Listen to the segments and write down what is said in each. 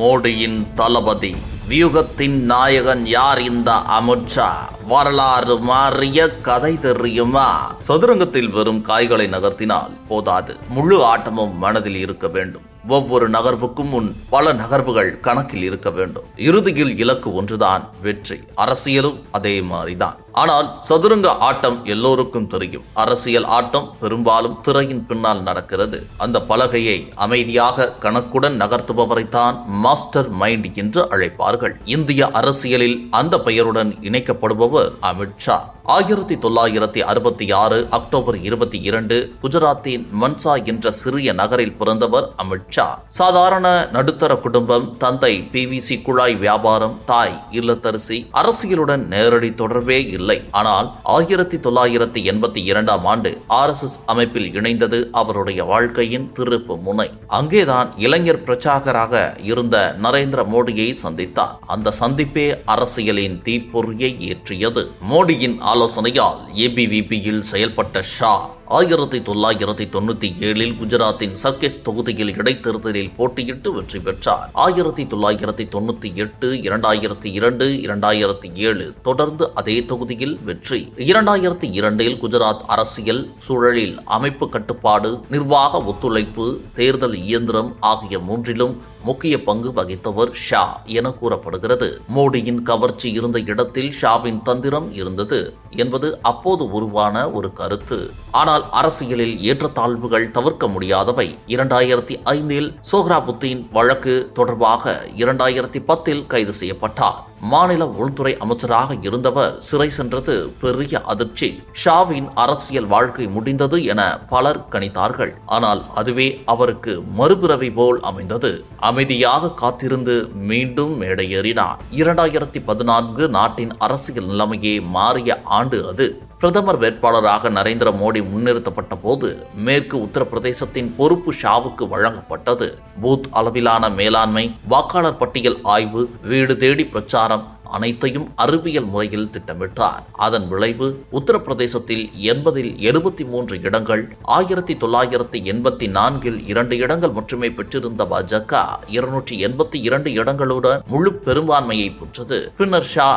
மோடியின் தளபதி வியூகத்தின் நாயகன் யார் இந்த அமித்ஷா? வரலாறு மாறிய கதை தெரியுமா? சதுரங்கத்தில் வெறும் காய்களை நகர்த்தினால் போதாது, முழு ஆட்டமும் மனதில் இருக்க வேண்டும். ஒவ்வொரு நகர்வுக்கும் முன் பல நகர்வுகள் கணக்கில் இருக்க வேண்டும். இறுதியில் இலக்கு ஒன்றுதான், வெற்றி. அரசியலும் அதே மாதிரிதான். ஆனால் சதுரங்க ஆட்டம் எல்லோருக்கும் தெரியும். அரசியல் ஆட்டம் பெரும்பாலும் திரையின் பின்னால் நடக்கிறது. அந்த பலகையை அமைதியாக கணக்குடன் நகர்த்துபவரைத்தான் மாஸ்டர் மைண்ட் என்று அழைப்பார்கள். இந்திய அரசியலில் அந்த பெயருடன் இணைக்கப்படுபவர் அமித்ஷா. 1966 அக்டோபர் 22 குஜராத்தின் மன்சா என்ற சிறிய நகரில் பிறந்தவர் அமித்ஷா. சாதாரண நடுத்தர குடும்பம். தந்தை PVC குழாய் வியாபாரம், தாய் இல்லத்தரசி. அரசியலுடன் நேரடி தொடர்பே இல்லை. ஆனால் 1982 ஆண்டு RSS அமைப்பில் இணைந்தது அவருடைய வாழ்க்கையின் திருப்பு முனை. அங்கேதான் இளைஞர் பிரச்சாரகராக இருந்த நரேந்திர மோடியை சந்தித்தார். அந்த சந்திப்பே அரசியலின் தீப்பொறியை ஏற்றியது. மோடியின் ஆலோசனையால் ABVPயில் செயல்பட்ட ஷா 1997 குஜராத்தின் சர்க்கஸ் தொகுதியில் இடைத்தேர்தலில் போட்டியிட்டு வெற்றி பெற்றார். 1998, 2002, 2007 தொடர்ந்து அதே தொகுதியில் வெற்றி. 2002 குஜராத் அரசியல் சூழலில் அமைப்பு கட்டுப்பாடு, நிர்வாக ஒத்துழைப்பு, தேர்தல் இயந்திரம் ஆகிய மூன்றிலும் முக்கிய பங்கு வகித்தவர் ஷா என கூறப்படுகிறது. மோடியின் கவர்ச்சி இருந்த இடத்தில் ஷாவின் தந்திரம் இருந்தது என்பது அப்போது உருவான ஒரு கருத்து. ஆனால் அரசியலில் ஏற்றத்தாழ்வுகள் தவிர்க்க முடியாதவை. 2005 சோஹ்ராபுத்தீன் வழக்கு தொடர்பாக 2010 கைது செய்யப்பட்டார். மாநில உள்துறை அமைச்சராக இருந்தவர் சிறை சென்றது பெரிய அதிர்ச்சி. ஷாவின் அரசியல் வாழ்க்கை முடிந்தது என பலர் கணித்தார்கள். ஆனால் அதுவே அவருக்கு மறுபிறவி போல் அமைந்தது. அமைதியாக காத்திருந்து மீண்டும் மேடையேறினார். 2014 நாட்டின் அரசியல் நிலைமையே மாறிய ஆண்டு அது. பிரதமர் வேட்பாளராக நரேந்திர மோடி முன்னிறுத்தப்பட்ட போது மேற்கு உத்தரப்பிரதேசத்தின் பொறுப்பு ஷாவுக்கு வழங்கப்பட்டது. பூத் அளவிலான மேலாண்மை, வாக்காளர் பட்டியல் ஆய்வு, வீடு தேடி பிரச்சாரம் அனைத்தையும் அறிவியல் முறையில் திட்டமிட்டார். அதன் விளைவு உத்தரப்பிரதேசத்தில் 80இல் 73 இடங்கள், 1984 2 இடங்கள் மட்டுமே பெற்றிருந்த பாஜக 282 இடங்களுடன் முழு பெரும்பான்மையை பெற்றது. பின்னர் ஷா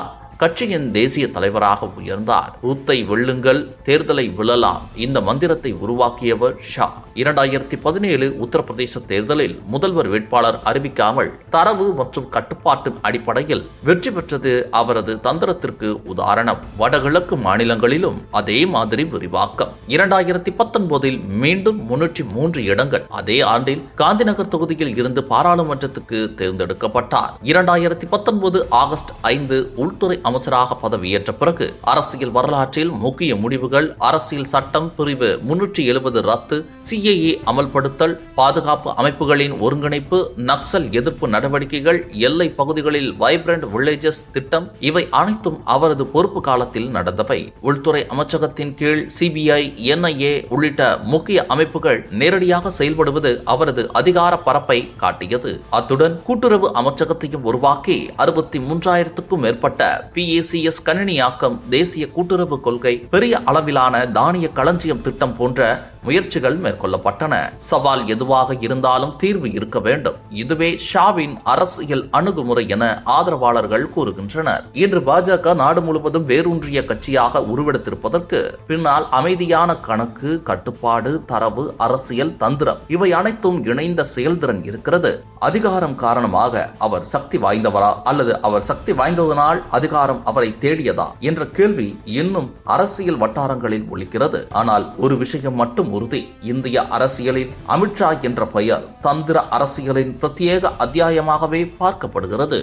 கட்சியின் தேசிய தலைவராக உயர்ந்தார். பூத்தை வெல்லுங்கள், தேர்தலை வெல்லலாம், இந்த மந்திரத்தை உருவாக்கியவர் ஷா. 2017 உத்தரப்பிரதேச தேர்தலில் முதல்வர் வேட்பாளர் அறிவிக்காமல் தரவு மற்றும் கட்டுப்பாட்டின் அடிப்படையில் வெற்றி பெற்றது அவரது தந்திரத்திற்கு உதாரணம். வடகிழக்கு மாநிலங்களிலும் அதே மாதிரி விரிவாக்கம். 2019 மீண்டும் 303 இடங்கள். அதே ஆண்டில் காந்திநகர் தொகுதியில் இருந்து பாராளுமன்றத்துக்கு தேர்ந்தெடுக்கப்பட்டார். 2019 ஆகஸ்ட் 5 உள்துறை அமைச்சராக பதவியேற்ற பிறகு அரசியல் வரலாற்றில் முக்கிய முடிவுகள். அரசியல் சட்டம் பிரிவு 370 ரத்து, CAA அமல்படுத்தல், பாதுகாப்பு அமைப்புகளின் ஒருங்கிணைப்பு, நக்சல் எதிர்ப்பு நடவடிக்கைகள், எல்லை பகுதிகளில் வைப்ரண்ட் வில்லேஜஸ் திட்டம், இவை அனைத்தும் அவரது பொறுப்பு காலத்தில் நடந்தவை. உள்துறை அமைச்சகத்தின் கீழ் CBI, NIA உள்ளிட்ட முக்கிய அமைப்புகள் நேரடியாக செயல்படுவது அவரது அதிகார பரப்பை காட்டியது. அத்துடன் கூட்டுறவு அமைச்சகத்தையும் உருவாக்கி 63,000க்கும் மேற்பட்ட PACS கணினியாக்கம், தேசிய கூட்டுறவு கொள்கை, பெரிய அளவிலான தானிய களஞ்சியம் திட்டம் போன்ற முயற்சிகள் மேற்கொள்ளப்பட்டன. சவால் எதுவாக இருந்தாலும் தீர்வு இருக்க வேண்டும். இதுவே ஷாவின் அரசியல் அணுகுமுறை என ஆதரவாளர்கள் கூறுகின்றனர். இன்று பாஜக நாடு முழுவதும் வேரூன்றிய கட்சியாக உருவெடுத்திருப்பதற்கு பின்னால் அமைதியான கணக்கு, கட்டுப்பாடு, தரவு, அரசியல் தந்திரம் இவை அனைத்தும் இணைந்த செயல்திறன் இருக்கிறது. அதிகாரம் காரணமாக அவர் சக்தி வாய்ந்தவரா அல்லது அவர் சக்தி வாய்ந்ததனால் அதிகாரம் அவரை தேடியதா என்ற கேள்வி இன்னும் அரசியல் வட்டாரங்களில் ஒலிக்கிறது. ஆனால் ஒரு விஷயம் மட்டும் உறுதி, இந்திய அரசியலில் அமித்ஷா என்ற பெயர் தந்திர அரசியலின் பிரத்யேக அத்தியாயமாகவே பார்க்கப்படுகிறது.